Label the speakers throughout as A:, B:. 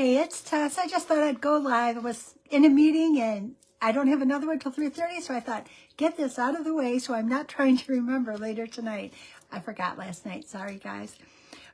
A: Hey, it's Tess. I just thought I'd go live. I was in a meeting and I don't have another one till 3:30, so I thought, get this out of the way so I'm not trying to remember later tonight. I forgot last night. Sorry, guys.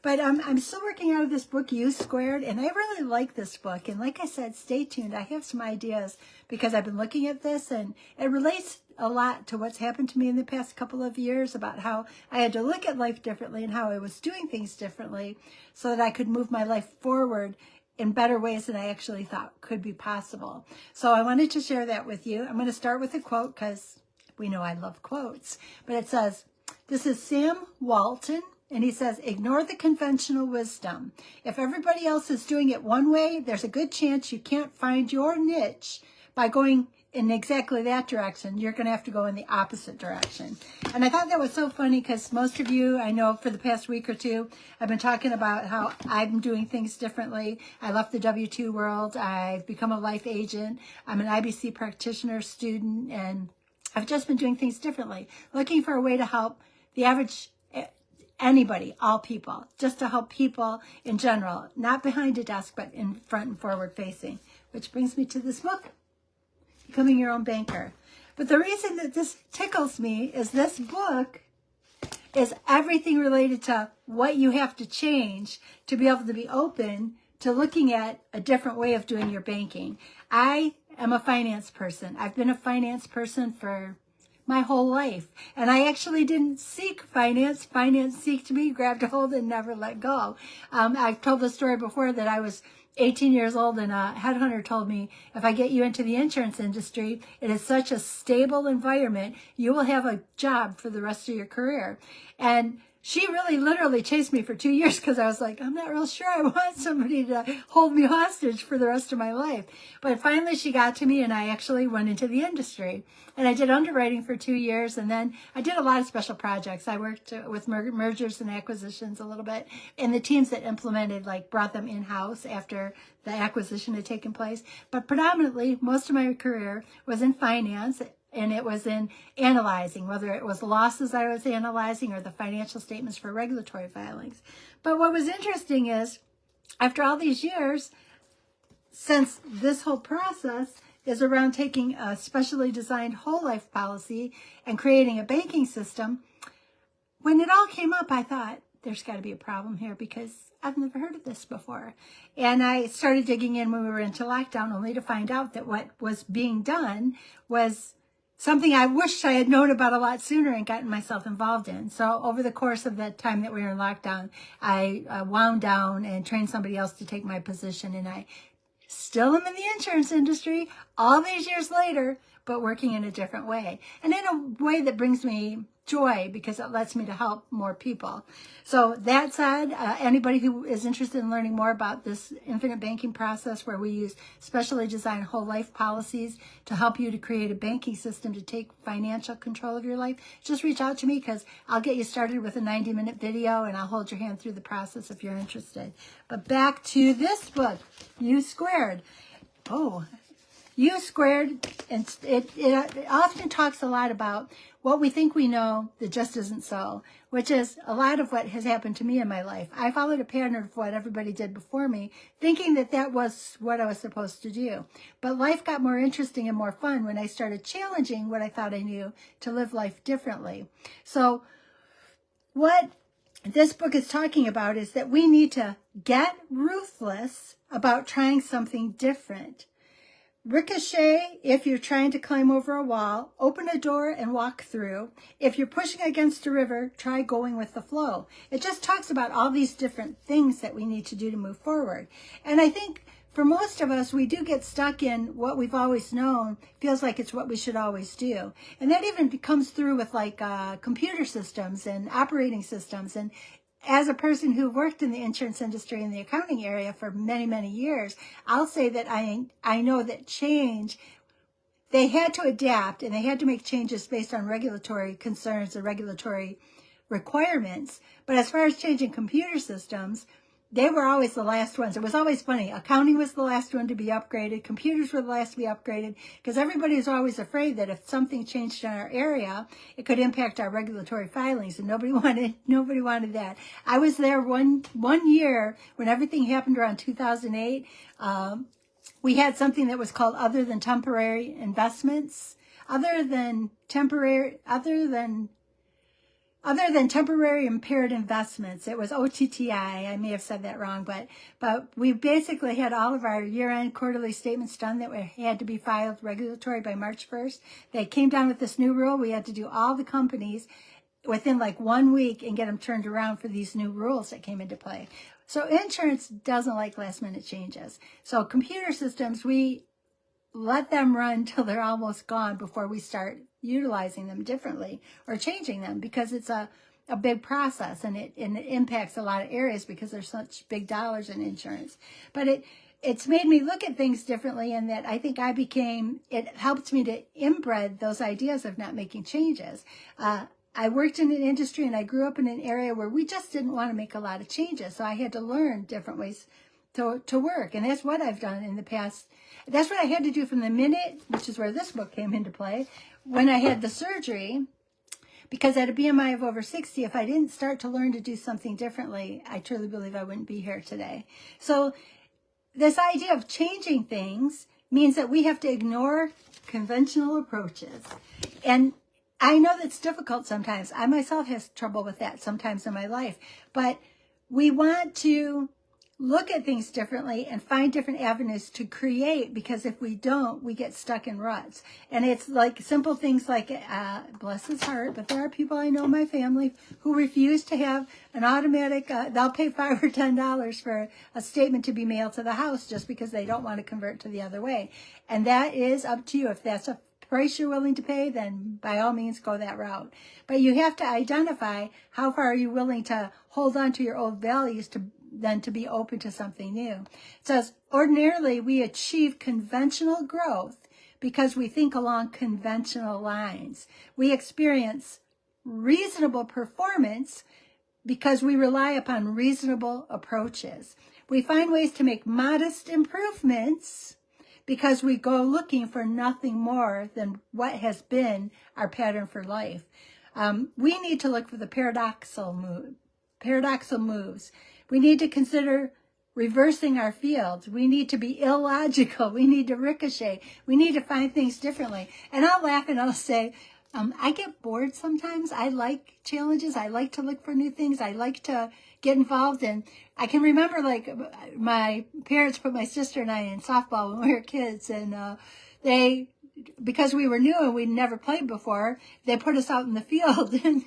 A: But I'm still working out of this book, U Squared, and I really like this book. And like I said, stay tuned. I have some ideas because I've been looking at this, and it relates a lot to what's happened to me in the past couple of years about how I had to look at life differently and how I was doing things differently so that I could move my life forward in better ways than I actually thought could be possible. So I wanted to share that with you. I'm going to start with a quote because we know I love quotes. But it says, this is Sam Walton, and he says, ignore the conventional wisdom. If everybody else is doing it one way, there's a good chance you can't find your niche by going in exactly that direction. You're going to have to go in the opposite direction. And I thought that was so funny because most of you, I know for the past week or two, I've been talking about how I'm doing things differently. I left the W-2 world. I've become a life agent. I'm an IBC practitioner student, and I've just been doing things differently, looking for a way to help the average anybody, all people, just to help people in general, not behind a desk, but in front and forward facing, which brings me to this book, Becoming Your Own Banker. But the reason that this tickles me is this book is everything related to what you have to change to be able to be open to looking at a different way of doing your banking. I am a finance person. I've been a finance person for my whole life. And I actually didn't seek finance. Finance seeked me, grabbed a hold, and never let go. I've told the story before that I was 18 years old and a headhunter told me, if I get you into the insurance industry, it is such a stable environment, you will have a job for the rest of your career. And she really literally chased me for 2 years because I was like, I'm not real sure I want somebody to hold me hostage for the rest of my life. But finally she got to me and I actually went into the industry. And I did underwriting for 2 years, and then I did a lot of special projects. I worked with mergers and acquisitions a little bit, and the teams that implemented, like, brought them in-house after the acquisition had taken place. But predominantly, most of my career was in finance, and it was in analyzing, whether it was losses I was analyzing or the financial statements for regulatory filings. But what was interesting is, after all these years, since this whole process is around taking a specially designed whole life policy and creating a banking system, when it all came up, I thought, there's got to be a problem here because I've never heard of this before. And I started digging in when we were into lockdown, only to find out that what was being done was something I wished I had known about a lot sooner and gotten myself involved in. So over the course of that time that we were in lockdown, I wound down and trained somebody else to take my position, and I still am in the insurance industry all these years later, but working in a different way. And in a way that brings me joy because it lets me to help more people. So that said, anybody who is interested in learning more about this infinite banking process where we use specially designed whole life policies to help you to create a banking system to take financial control of your life, just reach out to me because I'll get you started with a 90-minute video and I'll hold your hand through the process if you're interested. But back to this book, U Squared. Oh, U Squared, and it often talks a lot about what we think we know that just isn't so, which is a lot of what has happened to me in my life. I followed a pattern of what everybody did before me, thinking that that was what I was supposed to do. But life got more interesting and more fun when I started challenging what I thought I knew to live life differently. So what this book is talking about is that we need to get ruthless about trying something different. Ricochet if you're trying to climb over a wall, open a door and walk through. If you're pushing against a river, try going with the flow. It just talks about all these different things that we need to do to move forward. And I think for most of us, we do get stuck in what we've always known, feels like it's what we should always do. And that even comes through with like computer systems and operating systems. And as a person who worked in the insurance industry and the accounting area for many, many years, I'll say that I know that change, they had to adapt and they had to make changes based on regulatory concerns and regulatory requirements. But as far as changing computer systems, they were always the last ones. It was always funny. Accounting was the last one to be upgraded. Computers were the last to be upgraded because everybody was always afraid that if something changed in our area, it could impact our regulatory filings, and nobody wanted that. I was there one year when everything happened around 2008. We had something that was called other than temporary investments, other than temporary impaired investments. It was OTTI. I may have said that wrong, but we basically had all of our year-end quarterly statements done that had to be filed regulatory by March 1st. They came down with this new rule. We had to do all the companies within like 1 week and get them turned around for these new rules that came into play. So insurance doesn't like last-minute changes. So computer systems, we let them run till they're almost gone before we start utilizing them differently or changing them, because it's a big process, and it impacts a lot of areas because there's such big dollars in insurance. But it's made me look at things differently, and that I think it helped me to inbred those ideas of not making changes. I worked in an industry and I grew up in an area where we just didn't want to make a lot of changes. So I had to learn different ways to work. And that's what I've done in the past. That's what I had to do from the minute, which is where this book came into play, when I had the surgery. Because at a BMI of over 60, if I didn't start to learn to do something differently, I truly believe I wouldn't be here today. So this idea of changing things means that we have to ignore conventional approaches. And I know that's difficult sometimes. I myself have trouble with that sometimes in my life. But we want to look at things differently and find different avenues to create, because if we don't, we get stuck in ruts. And it's like simple things like, bless his heart, but there are people I know in my family who refuse to have an automatic, they'll pay $5 or $10 for a statement to be mailed to the house just because they don't want to convert to the other way. And that is up to you. If that's a price you're willing to pay, then by all means go that route. But you have to identify how far are you willing to hold on to your old values to be open to something new. It says, ordinarily we achieve conventional growth because we think along conventional lines. We experience reasonable performance because we rely upon reasonable approaches. We find ways to make modest improvements because we go looking for nothing more than what has been our pattern for life. We need to look for the paradoxical moves. We need to consider reversing our fields. We need to be illogical. We need to ricochet. We need to find things differently. And I'll laugh and I'll say, I get bored sometimes. I like challenges. I like to look for new things. I like to get involved in. I can remember, like, my parents put my sister and I in softball when we were kids, and because we were new and we'd never played before, they put us out in the field, and,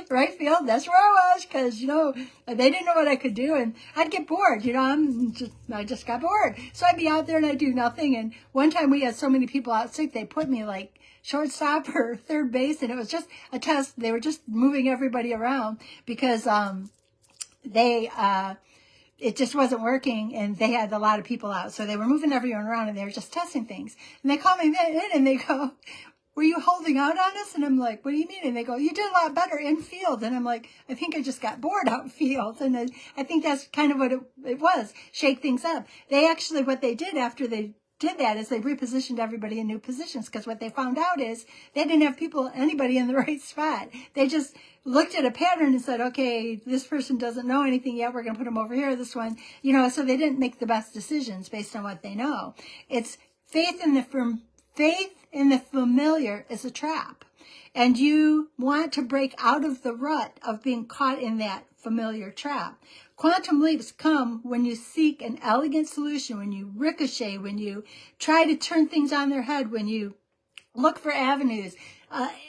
A: right field, that's where I was, because, they didn't know what I could do, and I'd get bored, I just got bored. So I'd be out there and I'd do nothing, and one time we had so many people out sick, they put me, like, shortstop or third base, and it was just a test. They were just moving everybody around because, it just wasn't working, and they had a lot of people out. So they were moving everyone around, and they were just testing things. And they called me in, and they go, were you holding out on us? And I'm like, what do you mean? And they go, you did a lot better in field. And I'm like, I think I just got bored out in field. And I think that's kind of what it was, shake things up. What they did after they did that is they repositioned everybody in new positions, because what they found out is they didn't have anybody in the right spot. They just looked at a pattern and said, okay, this person doesn't know anything yet, we're going to put them over here, this one, so they didn't make the best decisions based on what they know. It's faith in the familiar is a trap. And you want to break out of the rut of being caught in that familiar trap. Quantum leaps come when you seek an elegant solution, when you ricochet, when you try to turn things on their head, when you look for avenues.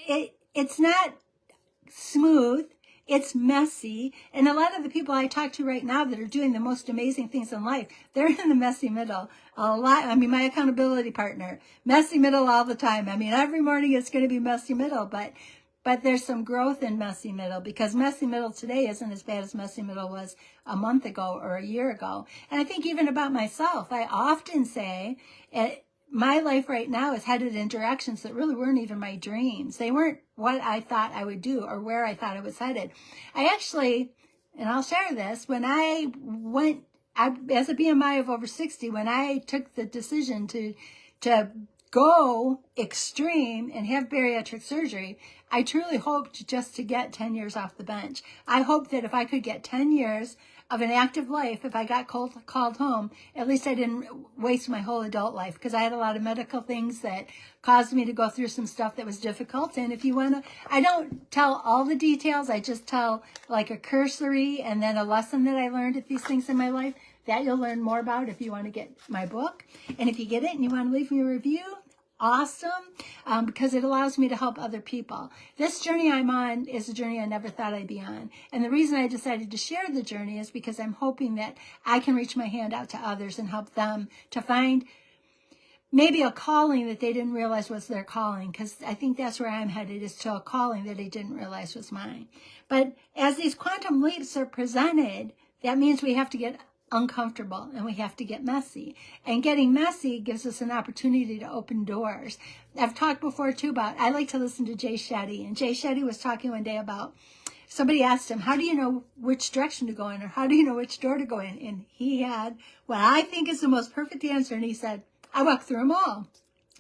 A: It's not smooth, it's messy. And a lot of the people I talk to right now that are doing the most amazing things in life, they're in the messy middle. My accountability partner, messy middle all the time. Every morning it's going to be messy middle, but there's some growth in messy middle, because messy middle today isn't as bad as messy middle was a month ago or a year ago. And I think even about myself, I often say my life right now is headed in directions that really weren't even my dreams. They weren't what I thought I would do or where I thought I was headed. I actually, and I'll share this, when I went, as a BMI of over 60, when I took the decision to go extreme and have bariatric surgery, I truly hoped just to get 10 years off the bench. I hoped that if I could get 10 years of an active life, if I got called home, at least I didn't waste my whole adult life, because I had a lot of medical things that caused me to go through some stuff that was difficult. And if you want to, I don't tell all the details, I just tell like a cursory and then a lesson that I learned at these things in my life that you'll learn more about if you want to get my book. And if you get it and you want to leave me a review, awesome, because it allows me to help other people. This journey I'm on is a journey I never thought I'd be on. And the reason I decided to share the journey is because I'm hoping that I can reach my hand out to others and help them to find maybe a calling that they didn't realize was their calling, because I think that's where I'm headed, is to a calling that they didn't realize was mine. But as these quantum leaps are presented, that means we have to get uncomfortable and we have to get messy. And getting messy gives us an opportunity to open doors. I've talked before too about, I like to listen to Jay Shetty, and Jay Shetty was talking one day about, somebody asked him, how do you know which direction to go in, or how do you know which door to go in? And he had what I think is the most perfect answer, and he said, I walk through them all.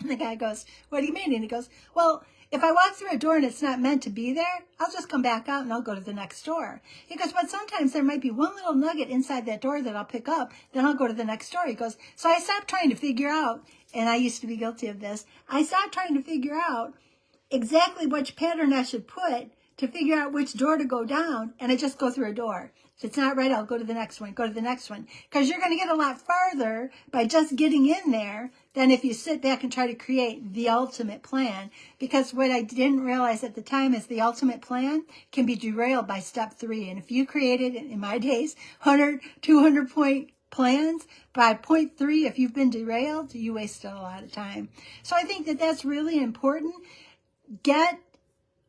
A: And the guy goes, what do you mean? And he goes, well, if I walk through a door and it's not meant to be there, I'll just come back out and I'll go to the next door. He goes, but sometimes there might be one little nugget inside that door that I'll pick up, then I'll go to the next door. He goes, so I stopped trying to figure out, and I used to be guilty of this, I stopped trying to figure out exactly which pattern I should put to figure out which door to go down, and I just go through a door. If it's not right, I'll go to the next one, go to the next one. Because you're going to get a lot farther by just getting in there than if you sit back and try to create the ultimate plan. Because what I didn't realize at the time is the ultimate plan can be derailed by step 3. And if you created, in my days, 100, 200 point plans, by point 3, if you've been derailed, you wasted a lot of time. So I think that that's really important. Get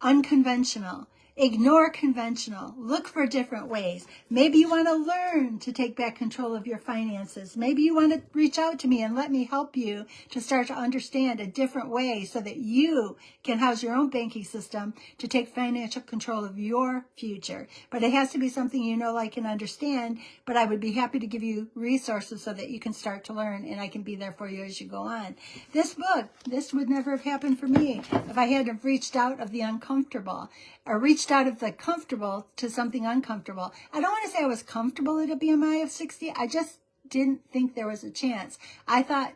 A: unconventional. Ignore conventional. Look for different ways. Maybe you want to learn to take back control of your finances. Maybe you want to reach out to me and let me help you to start to understand a different way so that you can house your own banking system to take financial control of your future. But it has to be something you know, like, and understand. But I would be happy to give you resources so that you can start to learn, and I can be there for you as you go on. This book, this would never have happened for me if I hadn't reached out of the uncomfortable, or reached out of the comfortable to something uncomfortable. I don't want to say I was comfortable at a BMI of 60. I just didn't think there was a chance. I thought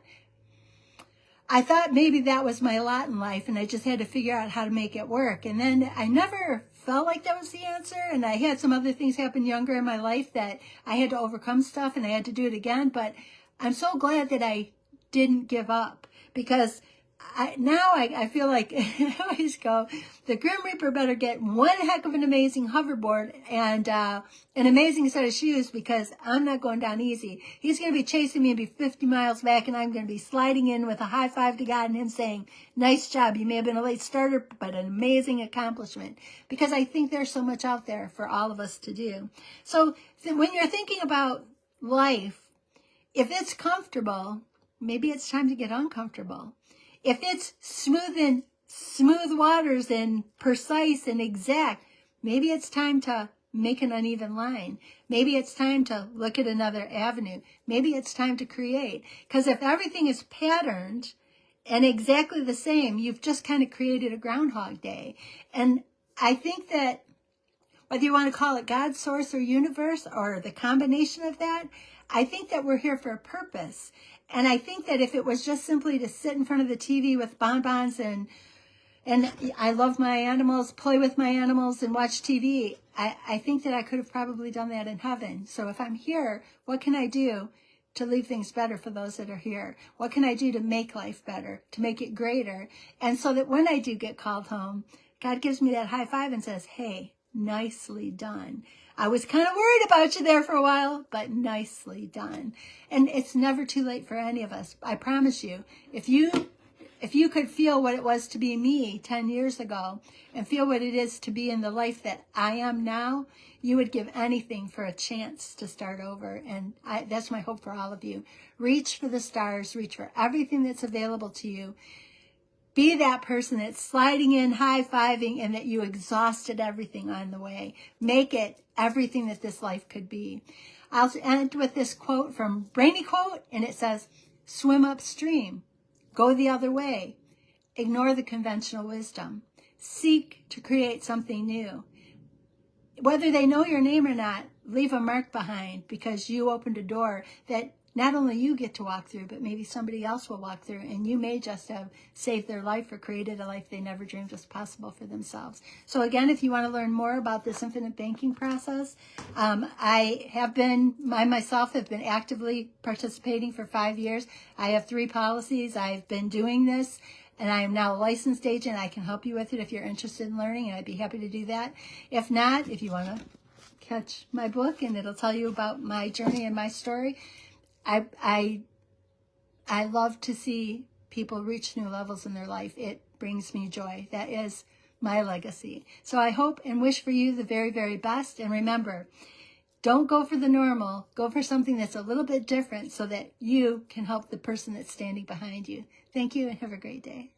A: maybe that was my lot in life, and I just had to figure out how to make it work. And then I never felt like that was the answer, and I had some other things happen younger in my life that I had to overcome stuff, and I had to do it again. But I'm so glad that I didn't give up, because I feel like I always go, the Grim Reaper better get one heck of an amazing hoverboard and an amazing set of shoes, because I'm not going down easy. He's going to be chasing me and be 50 miles back, and I'm going to be sliding in with a high five to God and him saying, nice job. You may have been a late starter, but an amazing accomplishment, because I think there's so much out there for all of us to do. So when you're thinking about life, if it's comfortable, maybe it's time to get uncomfortable. If it's smooth waters and precise and exact, maybe it's time to make an uneven line. Maybe it's time to look at another avenue. Maybe it's time to create. Because if everything is patterned and exactly the same, you've just kind of created a Groundhog Day. And I think that whether you want to call it God, source, or universe, or the combination of that, I think that we're here for a purpose. And I think that if it was just simply to sit in front of the TV with bonbons and I love my animals, play with my animals, and watch TV, I think that I could have probably done that in heaven. So if I'm here, what can I do to leave things better for those that are here? What can I do to make life better, to make it greater? And so that when I do get called home, God gives me that high five and says, hey, nicely done. I was kind of worried about you there for a while, but nicely done. And it's never too late for any of us. I promise you, if you could feel what it was to be me 10 years ago and feel what it is to be in the life that I am now, you would give anything for a chance to start over. And that's my hope for all of you. Reach for the stars. Reach for everything that's available to you. Be that person that's sliding in, high-fiving, and that you exhausted everything on the way. Make it everything that this life could be. I'll end with this quote from Brainy Quote, and it says, swim upstream, go the other way, ignore the conventional wisdom, seek to create something new. Whether they know your name or not, leave a mark behind, because you opened a door that not only you get to walk through, but maybe somebody else will walk through, and you may just have saved their life or created a life they never dreamed was possible for themselves. So again, if you want to learn more about this infinite banking process, I myself have been actively participating for 5 years. I have 3 policies. I've been doing this, and I am now a licensed agent. I can help you with it if you're interested in learning, and I'd be happy to do that. If not, if you want to catch my book, and it'll tell you about my journey and my story. I love to see people reach new levels in their life. It brings me joy. That is my legacy. So I hope and wish for you the very, very best. And remember, don't go for the normal. Go for something that's a little bit different so that you can help the person that's standing behind you. Thank you, and have a great day.